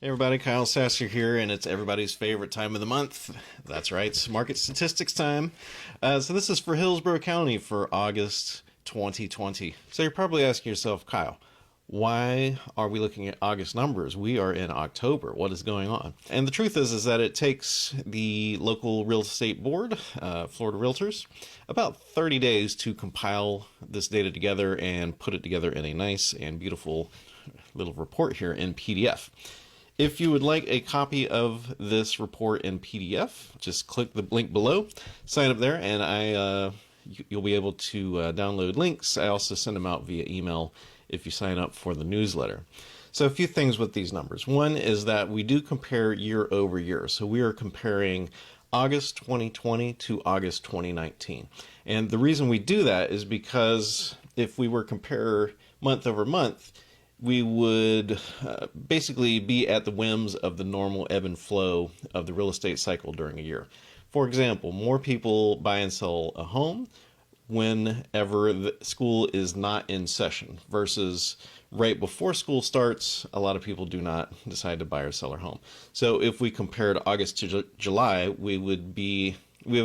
Hey everybody, Kyle Sasser here, and it's everybody's favorite time of the month. That's right, it's market statistics time. So this is for Hillsborough County for August 2020. So you're probably asking yourself, Kyle, why are we looking at August numbers? We are in October. What is going on? And the truth is that it takes the local real estate board, Florida Realtors, about 30 days to compile this data together and put it together in a nice and beautiful little report here in PDF. If you would like a copy of this report in PDF, just click the link below, sign up there, and you'll be able to download links. I also send them out via email if you sign up for the newsletter. So a few things with these numbers. One is that we do compare year over year. So we are comparing August 2020 to August 2019. And the reason we do that is because if we were compare month over month, we would basically be at the whims of the normal ebb and flow of the real estate cycle during a year. For example, more people buy and sell a home whenever the school is not in session versus right before school starts. A lot of people do not decide to buy or sell their home. So if we compared August to July, we would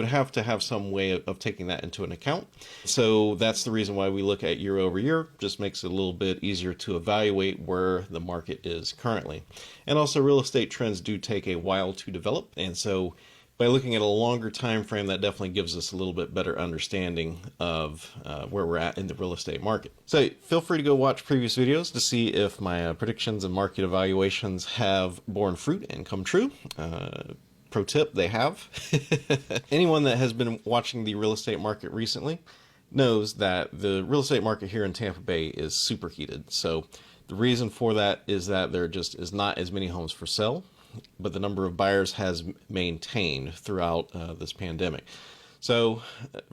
have to have some way of taking that into an account. So that's the reason why we look at year over year. Just makes it a little bit easier to evaluate where the market is currently. And also real estate trends do take a while to develop. And so by looking at a longer time frame, that definitely gives us a little bit better understanding of where we're at in the real estate market. So feel free to go watch previous videos to see if my predictions and market evaluations have borne fruit and come true. Pro tip, they have. Anyone that has been watching the real estate market recently knows that the real estate market here in Tampa Bay is superheated. So the reason for that is that there just is not as many homes for sale, but the number of buyers has maintained throughout this pandemic. So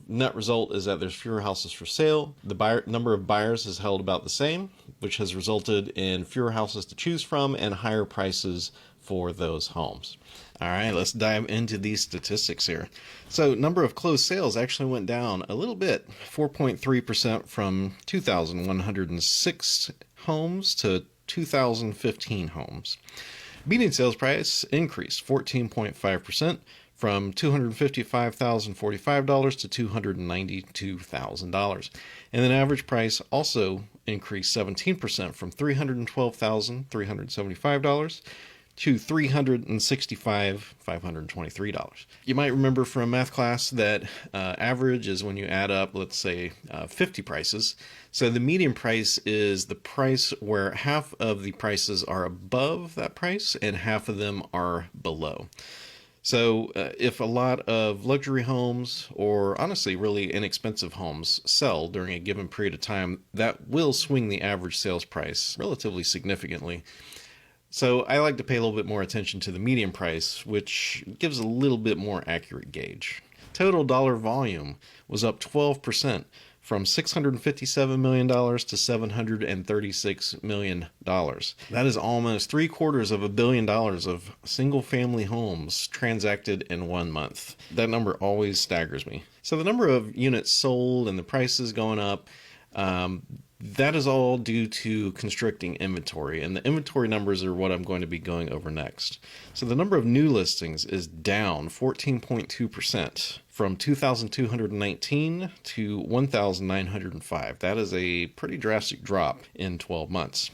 net result is that there's fewer houses for sale. The number of buyers has held about the same, which has resulted in fewer houses to choose from and higher prices for those homes. All right, let's dive into these statistics here. So number of closed sales actually went down a little bit, 4.3% from 2,106 homes to 2,015 homes. Median sales price increased 14.5% from $255,045 to $292,000. And then average price also increased 17% from $312,375 to $365,523. You might remember from math class that average is when you add up, let's say, 50 prices. So the median price is the price where half of the prices are above that price and half of them are below. So if a lot of luxury homes or honestly really inexpensive homes sell during a given period of time, that will swing the average sales price relatively significantly. So I like to pay a little bit more attention to the median price, which gives a little bit more accurate gauge. Total dollar volume was up 12% from $657 million to $736 million. That is almost $750 million of single-family homes transacted in 1 month. That number always staggers me. So the number of units sold and the prices going up, that is all due to constricting inventory, and the inventory numbers are what I'm going to be going over next. So the number of new listings is down 14.2% from 2,219 to 1,905. That is a pretty drastic drop in 12 months.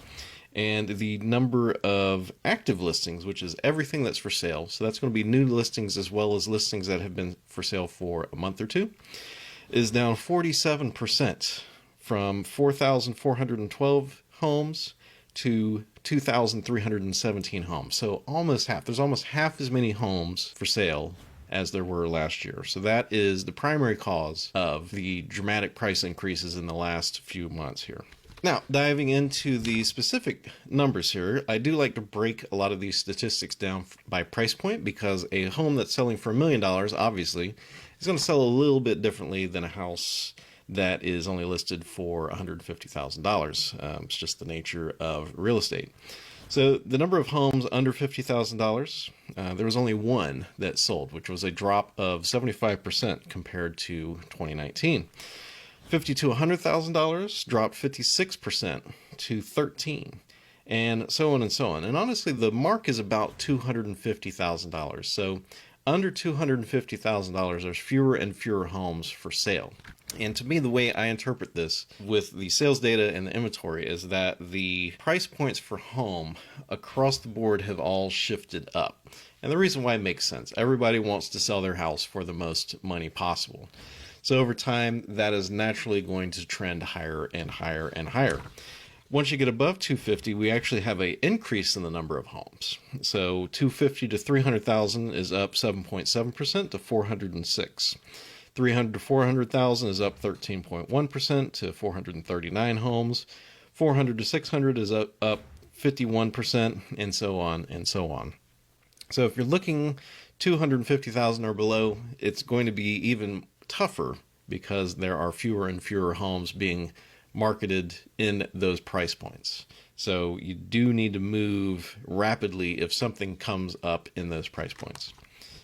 And the number of active listings, which is everything that's for sale, so that's going to be new listings as well as listings that have been for sale for a month or two, is down 47%. From 4,412 homes to 2,317 homes. So almost half. There's almost half as many homes for sale as there were last year. So that is the primary cause of the dramatic price increases in the last few months here. Now, diving into the specific numbers here, I do like to break a lot of these statistics down by price point because a home that's selling for $1 million, obviously, is going to sell a little bit differently than a house that is only listed for $150,000. It's just the nature of real estate. So the number of homes under $50,000, there was only one that sold, which was a drop of 75% compared to 2019. $50,000 to $100,000 dropped 56% to 13. and so on and so on. And honestly, the mark is about $250,000. So under $250,000, there's fewer and fewer homes for sale. And to me, the way I interpret this with the sales data and the inventory is that the price points for home across the board have all shifted up. And the reason why makes sense. Everybody wants to sell their house for the most money possible. So over time, that is naturally going to trend higher and higher and higher. Once you get above 250, we actually have an increase in the number of homes. So 250 to 300,000 is up 7.7% to 406. 300 to 400,000 is up 13.1% to 439 homes. 400 to 600 is up 51%, and so on and so on. So if you're looking 250,000 or below, it's going to be even tougher because there are fewer and fewer homes being marketed in those price points. So you do need to move rapidly if something comes up in those price points.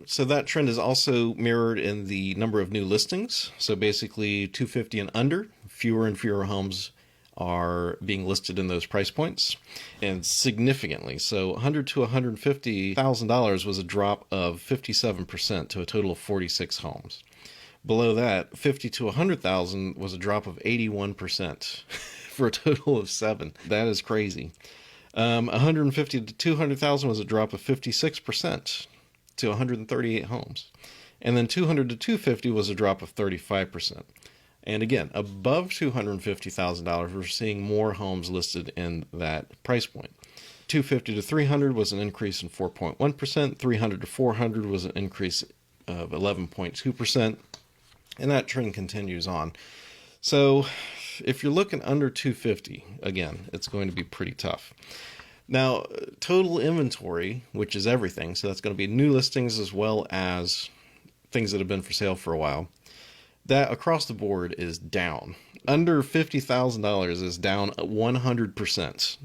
So that trend is also mirrored in the number of new listings. So basically 250 and under, fewer and fewer homes are being listed in those price points, and significantly. So $100,000 to $150,000 was a drop of 57% to a total of 46 homes. Below that, 50 to 100,000 was a drop of 81% for a total of 7. That is crazy. 150 to 200,000 was a drop of 56% to 138 homes. And then 200 to 250 was a drop of 35%. And again, above $250,000, we're seeing more homes listed in that price point. 250 to 300 was an increase in 4.1%. 300 to 400 was an increase of 11.2%. And that trend continues on. So if you're looking under 250, again, it's going to be pretty tough. Now, total inventory, which is everything, so that's going to be new listings as well as things that have been for sale for a while, that across the board is down. Under $50,000 is down 100%.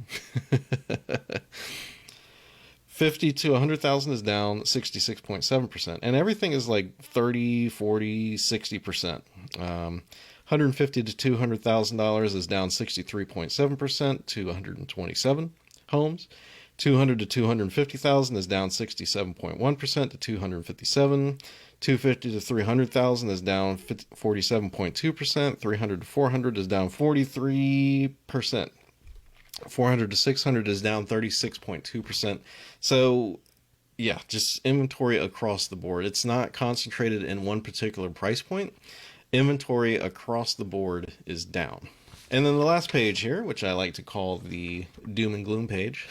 50 to 100,000 is down 66.7%. And everything is like 30, 40, 60%. 150 to $200,000 is down 63.7% to 127 homes. 200 to 250,000 is down 67.1% to 257. 250 to 300,000 is down 47.2%. 300 to 400 is down 43%. 400 to 600 is down 36.2%. So yeah, just inventory across the board. It's not concentrated in one particular price point. Inventory across the board is down. And then the last page here, which I like to call the doom and gloom page.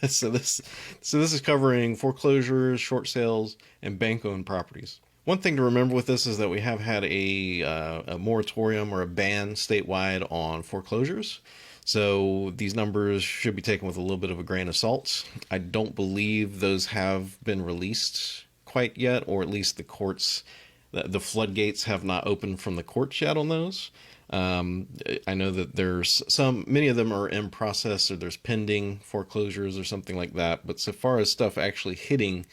So this is covering foreclosures, short sales, and bank-owned properties. One thing to remember with this is that we have had a moratorium or a ban statewide on foreclosures. So these numbers should be taken with a little bit of a grain of salt. I don't believe those have been released quite yet, or at least the courts, the floodgates have not opened from the courts yet on those. I know that there's many of them are in process, or there's pending foreclosures or something like that. But so far as stuff actually hitting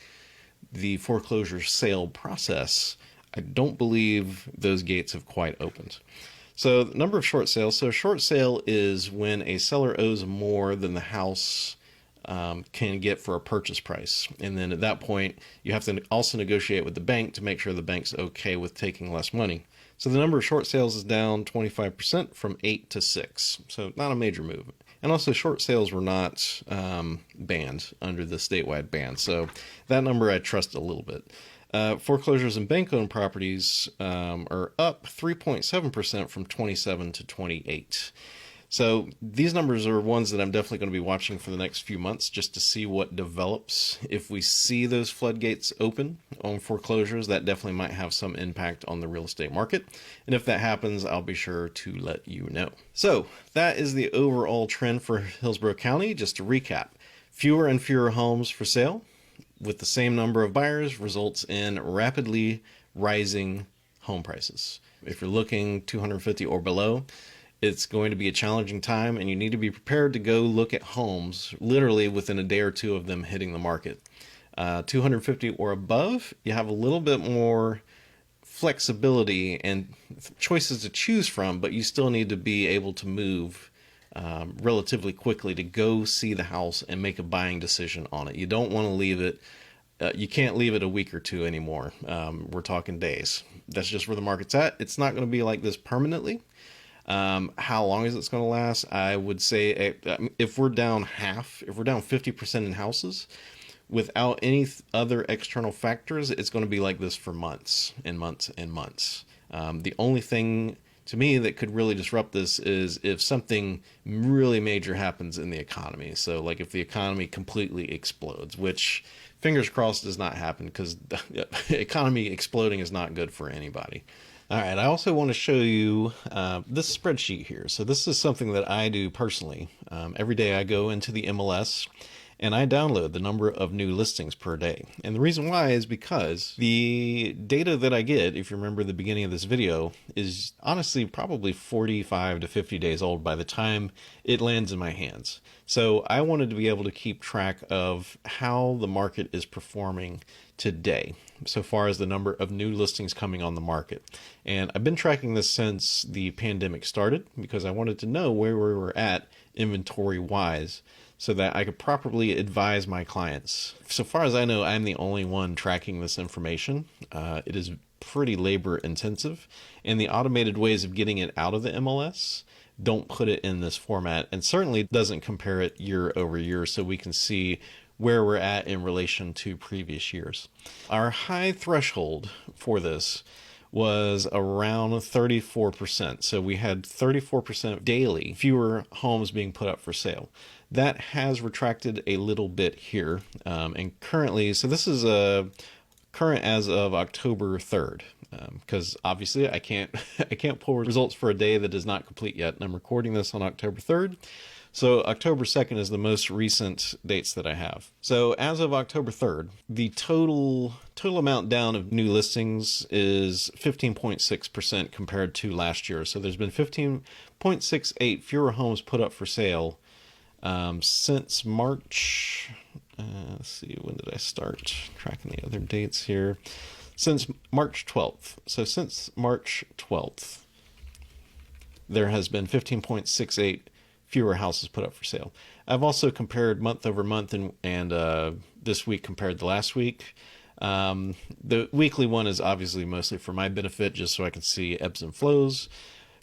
the foreclosure sale process, I don't believe those gates have quite opened. So the number of short sales. So a short sale is when a seller owes more than the house can get for a purchase price. And then at that point, you have to also negotiate with the bank to make sure the bank's okay with taking less money. So the number of short sales is down 25% from 8 to 6. So not a major move. And also short sales were not banned under the statewide ban. So that number I trust a little bit. Foreclosures and bank-owned properties are up 3.7% from 27 to 28. So these numbers are ones that I'm definitely going to be watching for the next few months just to see what develops. If we see those floodgates open on foreclosures, that definitely might have some impact on the real estate market. And if that happens, I'll be sure to let you know. So that is the overall trend for Hillsborough County. Just to recap, fewer and fewer homes for sale with the same number of buyers results in rapidly rising home prices. If you're looking 250 or below, it's going to be a challenging time, and you need to be prepared to go look at homes literally within a day or two of them hitting the market. 250 or above, you have a little bit more flexibility and choices to choose from, but you still need to be able to move relatively quickly to go see the house and make a buying decision on it. You don't want to leave it. You can't leave it a week or two anymore. We're talking days. That's just where the market's at. It's not going to be like this permanently. How long is it going to last? I would say if we're down half, if we're down 50% in houses, without any other external factors, it's going to be like this for months and months and months. The only thing to me that could really disrupt this is if something really major happens in the economy. So like if the economy completely explodes, which fingers crossed does not happen, because the economy exploding is not good for anybody. All right, I also want to show you this spreadsheet here. So this is something that I do personally. Every day I go into the MLS and I download the number of new listings per day. And the reason why is because the data that I get, if you remember the beginning of this video, is honestly probably 45 to 50 days old by the time it lands in my hands. So I wanted to be able to keep track of how the market is performing today, so far as the number of new listings coming on the market. And I've been tracking this since the pandemic started because I wanted to know where we were at inventory wise, so that I could properly advise my clients. So far as I know, I'm the only one tracking this information. It is pretty labor intensive, and the automated ways of getting it out of the MLS don't put it in this format, and certainly doesn't compare it year over year so we can see where we're at in relation to previous years. Our high threshold for this was around 34%. So we had 34% daily fewer homes being put up for sale. That has retracted a little bit here. And currently, so this is current as of October 3rd, because obviously I can't pull results for a day that is not complete yet. And I'm recording this on October 3rd. So October 2nd is the most recent dates that I have. So as of October 3rd, the total amount down of new listings is 15.6% compared to last year. So there's been 15.68 fewer homes put up for sale since March. Let's see, when did I start tracking the other dates here? Since March 12th. So since March 12th, there has been 15.68 fewer houses put up for sale. I've also compared month over month and this week compared to last week. The weekly one is obviously mostly for my benefit, just so I can see ebbs and flows.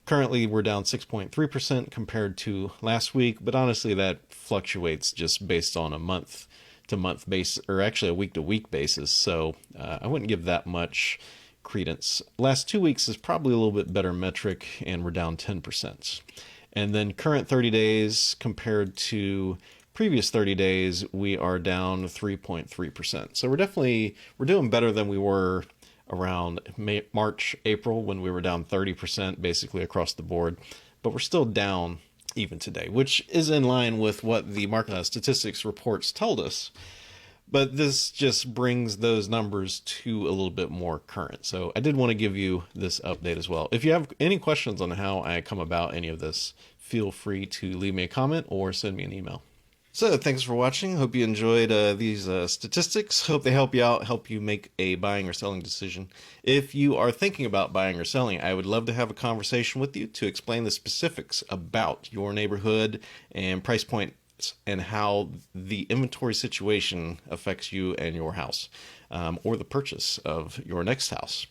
Currently, we're down 6.3% compared to last week, but honestly, that fluctuates just based on a month to month basis, or actually a week to week basis. So I wouldn't give that much credence. Last 2 weeks is probably a little bit better metric, and we're down 10%. And then current 30 days compared to previous 30 days, we are down 3.3%. So we're doing better than we were around March, April, when we were down 30% basically across the board. But we're still down even today, which is in line with what the market statistics reports told us. But this just brings those numbers to a little bit more current. So I did want to give you this update as well. If you have any questions on how I come about any of this, feel free to leave me a comment or send me an email. So thanks for watching. Hope you enjoyed these statistics. Hope they help you out, help you make a buying or selling decision. If you are thinking about buying or selling, I would love to have a conversation with you to explain the specifics about your neighborhood and price point, and how the inventory situation affects you and your house, or the purchase of your next house.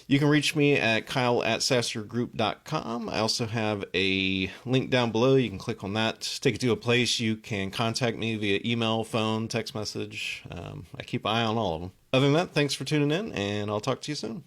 You can reach me at kyle@sassergroup.com. I also have a link down below. You can click on that, take it to a place you can contact me via email, phone, text message. I keep an eye on all of them. Other than that, thanks for tuning in, and I'll talk to you soon.